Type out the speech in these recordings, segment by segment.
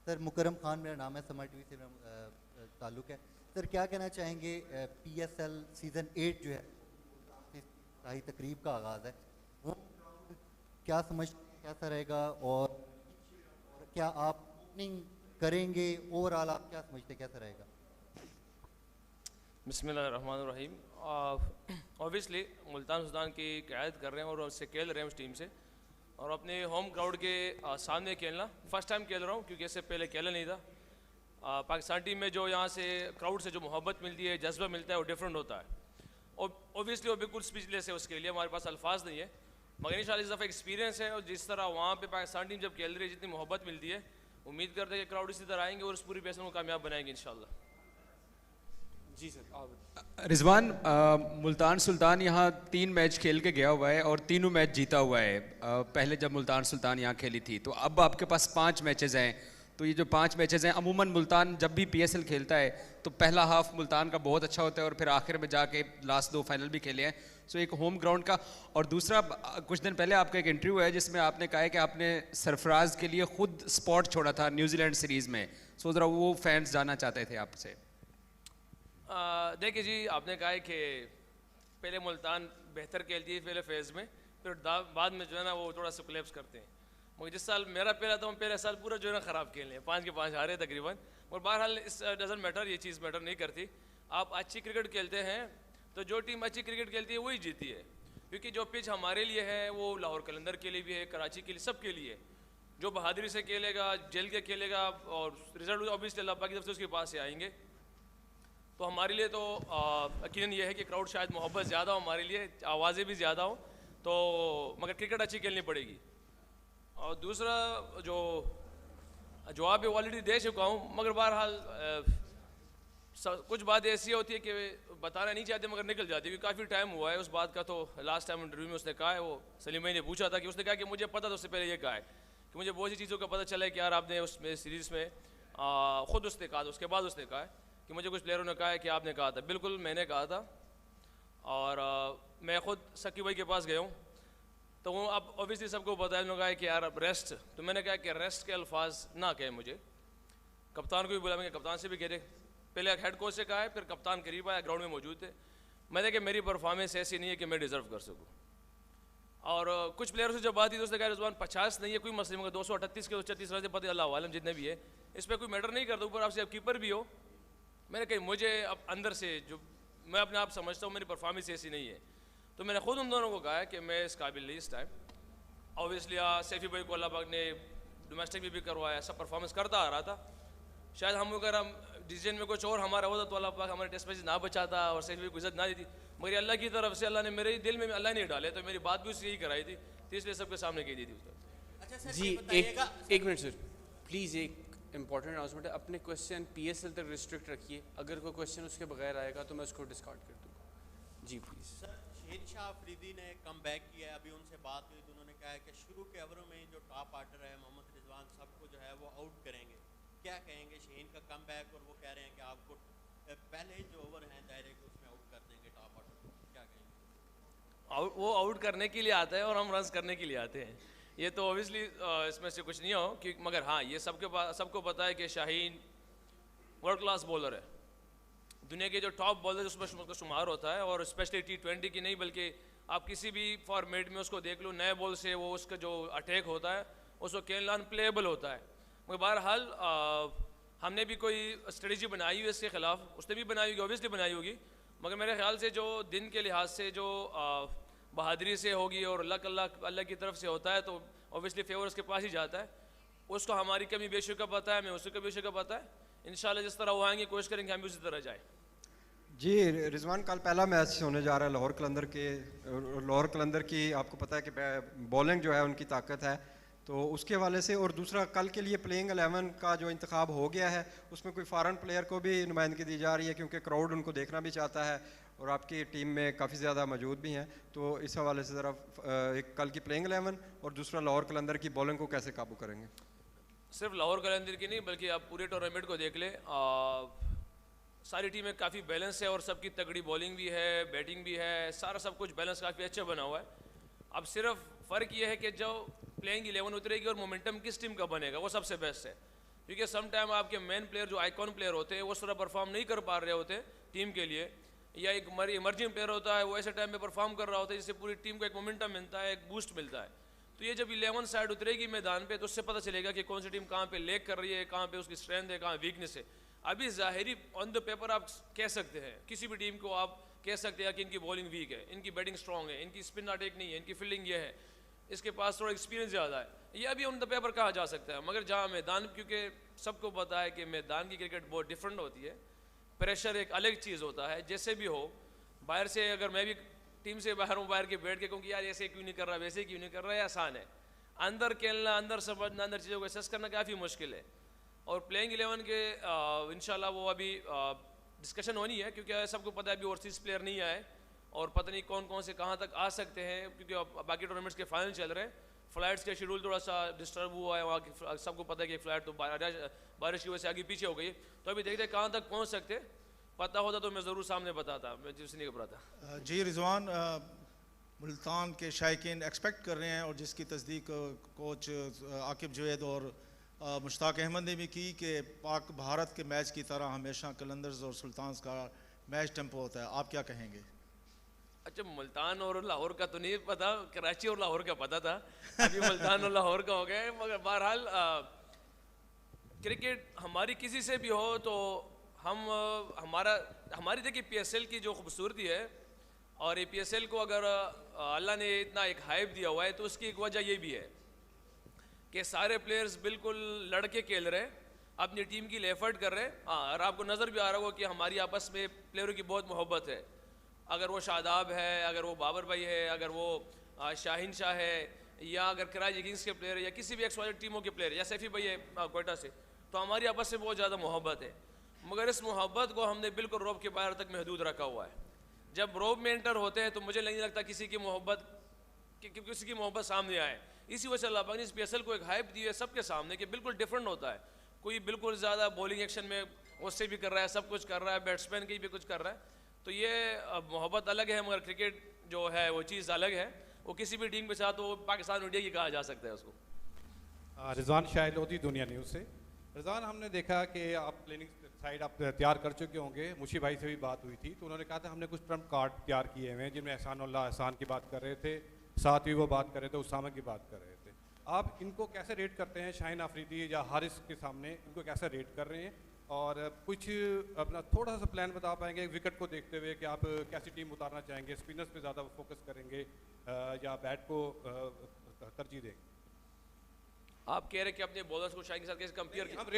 Sir मुकरम खान मेरा नाम है, समा टीवी से मेरा ताल्लुक़ है। सर क्या कहना चाहेंगे, PSL सीज़न 8 जो है शाही तकरीब का आगाज़ है, वो क्या समझ कैसा रहेगा, और क्या आप ओपनिंग करेंगे, ओवरऑल आप क्या समझते कैसा रहेगा? बिस्मिल्लाहिर्रहमानिर्रहीम। ऑब्वियसली मुल्तान सुल्तान की क़यादत कर रहे हैं और उससे खेल रहे हैं उस टीम से, और अपने होम क्राउड के सामने खेलना फ़र्स्ट टाइम खेल रहा हूँ, क्योंकि इससे पहले खेला नहीं था। पाकिस्तान टीम में जो यहाँ से क्राउड से जो मोहब्बत मिलती है, जज्बा मिलता है, वो डिफरेंट होता है। और ऑब्वियसली वो बिल्कुल स्पीचलेस है, उसके लिए हमारे पास अल्फाज नहीं है। मगर इंशाल्लाह इस दफ़ा एक्सपीरियंस है, और जिस तरह वहाँ पे पाकिस्तान टीम जब खेल रही है, जितनी मोहब्बत मिलती है, उम्मीद करते हैं कि क्राउड इसी तरह आएंगे और इस पूरी पैसे को कामयाब बनाएंगे इंशाल्लाह। जी सर। रिजवान, मुल्तान सुल्तान यहाँ 3 मैच खेल के गया हुआ है और तीनों मैच जीता हुआ है। पहले जब मुल्तान सुल्तान यहाँ खेली थी, तो अब आपके पास 5 मैचेस हैं। तो ये जो 5 मैचेस हैं, अमूमन मुल्तान जब भी PSL खेलता है तो पहला हाफ मुल्तान का बहुत अच्छा होता है और फिर आखिर में जाके लास्ट 2 फाइनल भी खेले हैं। सो एक होम ग्राउंड का, और दूसरा कुछ दिन पहले आपका एक इंटरव्यू है जिसमें आपने कहा है कि आपने सरफराज के लिए खुद स्पॉट छोड़ा था न्यूजीलैंड सीरीज़ में। सो ज़रा वो फैंस जानना चाहते थे आपसे। देखिए जी, आपने कहा है कि पहले मुल्तान बेहतर खेलती है पहले फेज़ में, फिर बाद में जो है ना वो थोड़ा सा कोलैप्स करते हैं। मगर जिस साल मेरा पहला था, हम पहले साल पूरा जो है ना ख़राब खेले हैं, 5 के 5 हारे तकरीबन। और बहरहाल इस डजंट मैटर, ये चीज़ मैटर नहीं करती। आप अच्छी क्रिकेट खेलते हैं तो जो टीम अच्छी क्रिकेट खेलती है वही जीती है, क्योंकि जो पिच हमारे लिए है वो लाहौर कलंदर के लिए भी है, कराची के लिए, सब के लिए। जो बहादुरी से खेलेगा, जेल के खेलेगा, और रिजल्ट ऑब्वियसली अल्लाह पाक की तरफ से उसके पास से आएंगे। तो हमारे लिए तो यकीनन ये है कि क्राउड शायद मोहब्बत ज़्यादा हो हमारे लिए, आवाज़ें भी ज़्यादा हो, तो मगर क्रिकेट अच्छी खेलनी पड़ेगी। और दूसरा जो जवाब है ऑलरेडी दे चुका हूँ, मगर बहरहाल कुछ बात ऐसी होती है कि बताना नहीं चाहते मगर निकल जाती है, क्योंकि काफ़ी टाइम हुआ है उस बात का। तो लास्ट टाइम इंटरव्यू में उसने कहा है, वो सलीम भाई ने पूछा था कि उसने कहा कि मुझे पता था, उससे पहले ये कहा है कि मुझे बहुत सी चीज़ों का पता चला है कि यार आपने उसमें सीरीज़ में ख़ुद उसने कहा था, उसके बाद उसने कहा है कि मुझे कुछ प्लेयरों ने कहा है कि आपने कहा था। बिल्कुल मैंने कहा था, और मैं ख़ुद सकी भाई के पास गया हूँ, तो वो अब ऑब्वियसली सबको बताया, उन्होंने कहा है कि यार अब रेस्ट, तो मैंने कहा कि रेस्ट के अल्फाज ना कहें मुझे। कप्तान को भी बोला, मैंने कप्तान से भी कह रहे, पहले हेड कोच से कहा है, फिर कप्तान करीब आया, ग्राउंड में मौजूद थे। मैंने कहा मेरी परफॉर्मेंस ऐसी नहीं है कि मैं डिज़र्व कर सकूँ। और कुछ प्लेयरों से जब बात थी तो उसने कहा रिजवान 50 नहीं है कोई मसले, मगर 238 के 36 रन से पता अल्लाह आलम जितने भी है, इस पर कोई मैटर नहीं करता। ऊपर आपसे अब कीपर भी हो। मैंने कहा मुझे अब अंदर से जो मैं अपने आप समझता हूँ मेरी परफॉर्मेंस ऐसी नहीं है, तो मैंने खुद उन दोनों को कहा है कि मैं इस काबिल नहीं इस टाइम। ऑब्वियसली सैफी भाई को अल्लाह पाक ने डोमेस्टिक भी करवाया, सब परफॉर्मेंस करता आ रहा था। शायद हम अगर हम डिसीजन में कुछ और हमारा होता तो अल्लाह पाक हमारे टेस्ट मैच ना बचाता और सैफी भाई को इज्जत ना देती, मगर अल्लाह की तरफ से अल्लाह ने मेरे दिल में अल्लाह नहीं डाले, तो मेरी बात भी उससे यही कराई थी, तो इसलिए सबके सामने कह दी थी उसको। अच्छा सर, जी ये एक मिनट सर, प्लीज़ एक इंपॉर्टेंट अनाउंसमेंट है। अपने क्वेश्चन PSL तक रिस्ट्रिक्ट रखिए, अगर कोई क्वेश्चन उसके बगैर आएगा तो मैं उसको डिस्कार्ड कर दूँगा। जी प्लीज़ सर, शहनशाह अफरीदी ने कम बैक किया है। अभी उनसे बात हुई तो उन्होंने कहा है कि शुरू के ओवरों में जो टॉप ऑर्डर है, मोहम्मद रिजवान सबको जो है वो आउट करेंगे। क्या कहेंगे शहीन का कम बैक, और वो कह रहे हैं कि आपको पहले जो ओवर हैं दायरे के उसमें आउट कर देंगे टॉप ऑर्डर को, क्या कहेंगे? वो आउट करने के लिए आता है और हम रन करने के लिए आते हैं, ये तो ऑब्वियसली इसमें से कुछ नहीं हो कि, मगर हाँ ये सबको पता है कि शाहीन वर्ल्ड क्लास बॉलर है, दुनिया के जो टॉप बॉलर उसमें उसका शुमार होता है। और स्पेशली T20 की नहीं बल्कि आप किसी भी फॉर्मेट में उसको देख लो, नए बॉल से वो उसका जो अटैक होता है उसको खेलना अनप्लेएबल होता है। मगर बहरहाल हमने भी कोई स्ट्रेटजी बनाई हुई इसके ख़िलाफ़, उसने भी बनाई होगी, ऑब्वियसली बनाई होगी, मगर मेरे ख्याल से जो दिन के लिहाज से जो बहादुरी से होगी और अल्लाह की तरफ से होता है, तो ऑब्वियसली फेवर उसके पास ही जाता है। उसको हमारी कमी बेशक का पता है, मैं उसकी कमी बेशक का पता है। इंशाल्लाह जिस तरह वो आएंगे कोशिश करेंगे हम भी उसी तरह जाए। जी रिजवान, कल पहला मैच होने जा रहा है लाहौर कलंदर के। लाहौर कलंदर की आपको पता है कि बॉलिंग जो है उनकी ताकत है, तो उसके हवाले से, और दूसरा कल के लिए प्लेइंग 11 का जो इंतखाब हो गया है उसमें कोई फ़ॉरेन प्लेयर को भी नुमाइंदगी दी जा रही है, क्योंकि क्राउड उनको देखना भी चाहता है और आपकी टीम में काफ़ी ज़्यादा मौजूद भी हैं। तो इस हवाले से ज़रा एक कल की प्लेइंग 11 और दूसरा लाहौर कलंदर की बॉलिंग को कैसे काबू करेंगे? सिर्फ लाहौर कलंदर की नहीं बल्कि आप पूरे टूर्नामेंट को देख ले, सारी टीमें काफ़ी बैलेंस है और सबकी तगड़ी बॉलिंग भी है, बैटिंग भी है, सारा सब कुछ बैलेंस काफ़ी अच्छा बना हुआ है। अब सिर्फ फ़र्क ये है कि जो प्लेइंग 11 उतरेगी और मोमेंटम किस टीम का बनेगा वो सबसे बेस्ट है। क्योंकि सम टाइम आपके मेन प्लेयर जो आइकॉन प्लेयर होते हैं वो उस तरह परफॉर्म नहीं कर पा रहे होते टीम के लिए, या एक इमर्जिंग प्लेयर होता है वो ऐसे टाइम पे परफॉर्म कर रहा होता है जिससे पूरी टीम को एक मोमेंटम मिलता है, एक बूस्ट मिलता है। तो ये जब 11 साइड उतरेगी मैदान पे तो उससे पता चलेगा कि कौन सी टीम कहाँ पे लेग कर रही है, कहाँ पे उसकी स्ट्रेंथ है, कहाँ वीकनेस है। अभी ज़ाहिरी ऑन द पेपर आप कह सकते हैं, किसी भी टीम को आप कह सकते हैं कि इनकी बॉलिंग वीक है, इनकी बैटिंग स्ट्रॉन्ग है, इनकी स्पिन अटैक नहीं है, इनकी फील्डिंग ये है, इसके पास थोड़ा एक्सपीरियंस ज़्यादा है, ये अभी ऑन द पेपर कहा जा सकता है। मगर जहाँ मैदान, क्योंकि सबको पता है कि मैदान की क्रिकेट बहुत डिफरेंट होती है, प्रेशर एक अलग चीज़ होता है। जैसे भी हो, बाहर से अगर मैं भी टीम से बाहर हूँ, बाहर के बैठ के क्योंकि यार ऐसे क्यों नहीं कर रहा, वैसे क्यों नहीं कर रहा, ये आसान है। अंदर खेलना, अंदर समझना, अंदर चीज़ों को एसेस करना काफ़ी मुश्किल है। और प्लेइंग 11 के इंशाल्लाह वो अभी डिस्कशन होनी है, क्योंकि सबको पता है अभी ओवरसीज़ प्लेयर नहीं आए और पता नहीं कौन कौन से कहाँ तक आ सकते हैं, क्योंकि बाकी टूर्नामेंट्स के फाइनल चल रहे हैं। फ़्लाइट्स का शेड्यूल थोड़ा सा डिस्टर्ब हुआ है वहाँ की, सबको पता है कि फ़्लाइट तो बारिश की वजह से आगे पीछे हो गई, तो अभी देखते हैं कहाँ तक पहुँच सकते। पता होता तो मैं ज़रूर सामने बताता, मैं जिससे नहीं घबराता। जी रिजवान, मुल्तान के शायकीन एक्सपेक्ट कर रहे हैं और जिसकी तस्दीक कोच आकिब जुवैद और मुश्ताक अहमद ने भी की कि पाक भारत के मैच की तरह हमेशा कलंदर्स और सुल्तान्स का मैच टेम्पो होता है, आप क्या कहेंगे? अच्छा, मुल्तान और लाहौर का तो नहीं पता, कराची और लाहौर का पता था, अभी मुल्तान और लाहौर का हो गया। मगर बहरहाल क्रिकेट हमारी किसी से भी हो तो हमारी देखिए PSL की जो खूबसूरती है, और ये PSL को अगर अल्लाह ने इतना एक हाइप दिया हुआ है तो उसकी एक वजह ये भी है कि सारे प्लेयर्स बिल्कुल लड़के खेल रहे हैं, अपनी टीम की एफर्ट कर रहे हैं। हाँ, और आपको नज़र भी आ रहा होगा कि हमारी आपस में प्लेयरों की बहुत मोहब्बत है। अगर वो शादाब है, अगर वो बाबर भाई है, अगर वो शाहीन शाह है, या अगर कराची किंग्स के प्लेयर है, या किसी भी XYZ टीमों के प्लेयर, या सैफी भाई है कोयटा से, तो हमारी आपस में बहुत ज़्यादा मोहब्बत है। मगर इस मोहब्बत को हमने बिल्कुल रौब के बाहर तक महदूद रखा हुआ है। जब रौब में एंटर होते हैं तो मुझे नहीं लगता किसी की मोहब्बत सामने आए। इसी वजह से अल्लाह पाक ने इस PSL को एक हाइप दी है सबके सामने कि बिल्कुल डिफरेंट होता है। कोई बिल्कुल ज़्यादा बॉलिंग एक्शन में उससे भी कर रहा है, सब कुछ कर रहा है, बैट्समैन की भी कुछ कर रहा है, तो ये मोहब्बत अलग है। मगर क्रिकेट जो है वो चीज़ अलग है, वो किसी भी टीम के साथ वो पाकिस्तान इंडिया की कहा जा सकता है उसको। रिजवान शाह लोधी, दुनिया न्यूज़ से। रिजवान, हमने देखा कि आप प्लानिंग साइड आप तैयार कर चुके होंगे, मुशी भाई से भी बात हुई थी तो उन्होंने कहा था हमने कुछ ट्रम्प कार्ड तैयार किए हुए हैं, जिनमें एहसान की बात कर रहे थे, साथ ही वो बात कर रहे थे, उसामा की बात कर रहे थे। आप इनको कैसे रेट करते हैं, शाहीन अफरीदी या हारिस के सामने इनको कैसे रेट कर रहे हैं? और कुछ अपना थोड़ा सा प्लान बता पाएंगे विकेट को देखते हुए कि आप कैसी टीम उतारना चाहेंगे, स्पिनर्स पे ज़्यादा फोकस करेंगे या बैट को तरजीह देंगे? आप कह रहे हैं कि अपने बॉलर्स को शाहीन के साथ कैसे कंपेयर किया? हम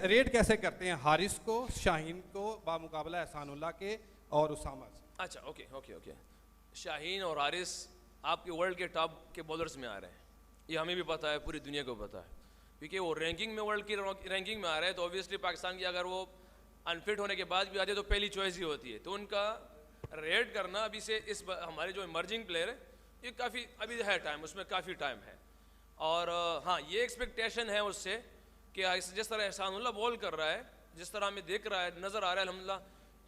रेट कैसे करते हैं हारिस को, शाहीन को बामुकाबला एहसानुल्लाह के और उसामा से? अच्छा, ओके। शाहीन और हारिस आपके वर्ल्ड के टॉप के बॉलर्स में आ रहे हैं, ये हमें भी पता है, पूरी दुनिया को पता है, क्योंकि वो रैंकिंग में, वर्ल्ड की रैंकिंग में आ रहे हैं। तो ऑब्वियसली पाकिस्तान की अगर वो अनफिट होने के बाद भी आते तो पहली चॉइस ही होती है। तो उनका रेट करना अभी से हमारे जो इमर्जिंग प्लेयर है ये काफ़ी अभी है टाइम, उसमें काफ़ी टाइम है। और हाँ, ये एक्सपेक्टेशन है उससे कि जिस तरह एहसानुल्लाह बॉल कर रहा है, जिस तरह हमें देख रहा है, नज़र आ रहा है अल्हम्दुलिल्लाह,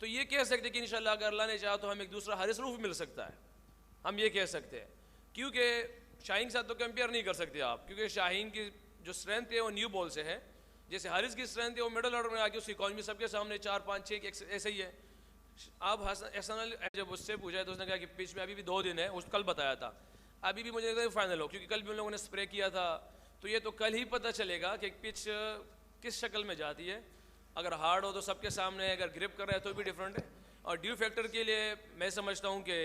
तो ये कह सकते हैं कि इंशाल्लाह अगर अल्लाह ने चाहा तो हम एक दूसरा हारिस रूफ मिल सकता है, हम ये कह सकते हैं। क्योंकि शाहीन के साथ तो कंपेयर नहीं कर सकते आप, क्योंकि शाहीन की जो स्ट्रेंथ है वो न्यू बॉल से है, जैसे हारिस की स्ट्रेंथ है वो मिडल ऑर्डर में आके उसकी इकॉनमी सबके सामने 4, 5, 6 ऐसे ही है। आप एहसान जब उससे पूछा तो उसने कहा कि पिच में अभी भी 2 दिन है, उस कल बताया था, अभी भी मुझे लगता है फाइनल हो, क्योंकि कल भी उन लोगों ने स्प्रे किया था। तो ये तो कल ही पता चलेगा कि पिच किस शक्ल में जाती है। अगर हार्ड हो तो सबके सामने, अगर ग्रिप कर रहा है तो भी डिफरेंट है। और ड्यू फैक्टर के लिए मैं समझता हूँ कि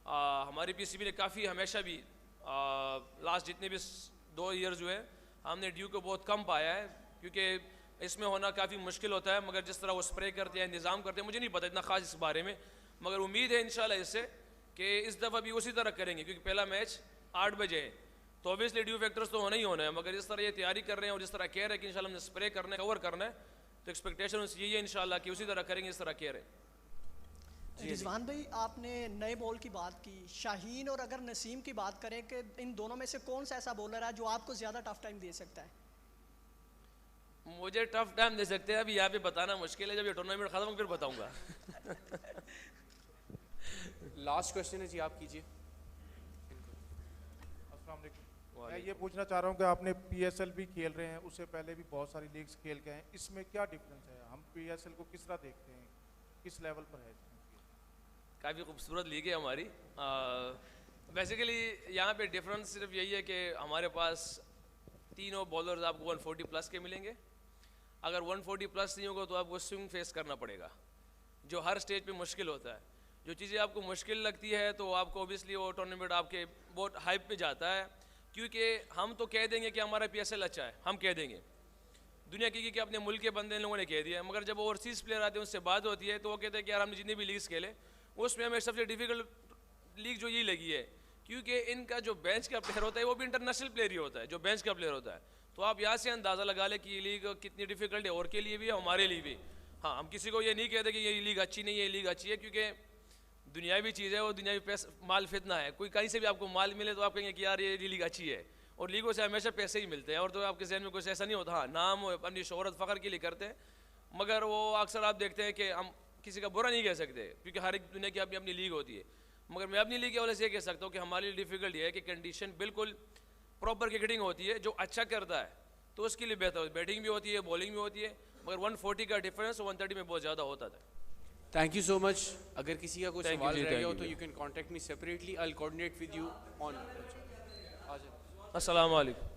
हमारी PCB ने काफ़ी हमेशा भी लास्ट जितने भी 2 ईयर्स हुए हमने ड्यू को बहुत कम पाया है, क्योंकि इसमें होना काफ़ी मुश्किल होता है। मगर जिस तरह वो स्प्रे करते हैं, इंतज़ाम करते हैं, मुझे नहीं पता इतना ख़ास इस बारे में, मगर उम्मीद है इंशाल्लाह इससे कि इस दफ़ा भी उसी तरह करेंगे, क्योंकि पहला मैच 8 बजे है, तो ऑब्वियसली ड्यू फैक्टर्स तो होना ही होना है। मगर जिस तरह ये तैयारी कर रहे हैं और जिस तरह कह रहे हैं कि इंशाल्लाह हमने स्प्रे करना है, कवर करना है, तो एक्सपेक्टेशन यही है इंशाल्लाह कि उसी तरह करेंगे जिस तरह कह रहे हैं। रिजवान भाई, आपने नए बॉल की बात की, शाहीन और अगर नसीम की बात करें कि इन दोनों में से कौन सा ऐसा बॉलर है जो आपको ज़्यादा टफ टाइम दे सकता है? मुझे टफ टाइम दे सकते हैं अभी यहाँ पे बताना मुश्किल है, जब ये टूर्नामेंट खत्म हो फिर बताऊंगा। लास्ट क्वेश्चन है जी, आप कीजिए। मैं ये पूछना चाह रहा हूँ कि आपने PSL भी खेल रहे हैं, उससे पहले भी बहुत सारी लीग्स खेल के हैं, इसमें क्या डिफरेंस है? हम PSL को किस तरह देखते हैं, किस लेवल पर है? काफ़ी खूबसूरत लीग है हमारी। बेसिकली यहाँ पे डिफरेंस सिर्फ यही है कि हमारे पास तीनों बॉलर्स आपको 140 प्लस के मिलेंगे। अगर 140 प्लस नहीं होगा तो आपको स्विंग फेस करना पड़ेगा, जो हर स्टेज पे मुश्किल होता है। जो चीज़ें आपको मुश्किल लगती है तो आपको ओबियसली वो टूर्नामेंट आपके बहुत हाइप पे जाता है, क्योंकि हम तो कह देंगे कि हमारा PSL अच्छा है, हम कह देंगे दुनिया की कि अपने मुल्क के बंदे लोगों ने कह दिया, मगर जब ओवरसीज़ प्लेयर आते हैं उनसे बात होती है तो वो कहते हैं कि यार हमने जितनी भी लीग्स खेले उसमें हमें सबसे डिफ़िकल्ट लीग जो ये लगी है, क्योंकि इनका जो बेंच का प्लेयर होता है वो भी इंटरनेशनल प्लेयर ही होता है, जो बेंच का प्लेयर होता है। तो आप यहाँ से अंदाज़ा लगा लें कि ये लीग कितनी डिफ़िकल्ट है, और के लिए भी है, हमारे लिए भी। हाँ, हम किसी को ये नहीं कहते कि ये लीग अच्छी नहीं है, ये लीग अच्छी है, क्योंकि दुनियावी चीज़ है, वो दुनियावी पैसा माल फितना है। कोई कहीं से भी आपको माल मिले तो आप कहेंगे कि यार ये लीग अच्छी है, और लीगों से हमेशा पैसे ही मिलते हैं, और तो आपके जहन में कुछ ऐसा नहीं होता। हाँ, नाम अपनी शोहरत फ़ख्र के लिए करते हैं, मगर वो अक्सर आप देखते हैं कि हम किसी का बुरा नहीं कह सकते, क्योंकि हर एक दुनिया की अपनी अपनी लीग होती है। मगर मैं अपनी लीग के वजह से ये कह सकता हूँ कि हमारे लिए डिफ़िकल्ट ये है कि कंडीशन बिल्कुल प्रॉपर क्रिकेटिंग होती है। जो अच्छा करता है तो उसके लिए बेहतर बैटिंग भी होती है, बॉलिंग भी होती है, मगर 140 का डिफरेंस 130 में बहुत ज़्यादा होता था। Thank you so much. अगर किसी का कोई Thank you सवाल जी, रह thank गया हो you तो जी। You can contact me separately, I will coordinate with you on. अस्सलाम वालेकुम।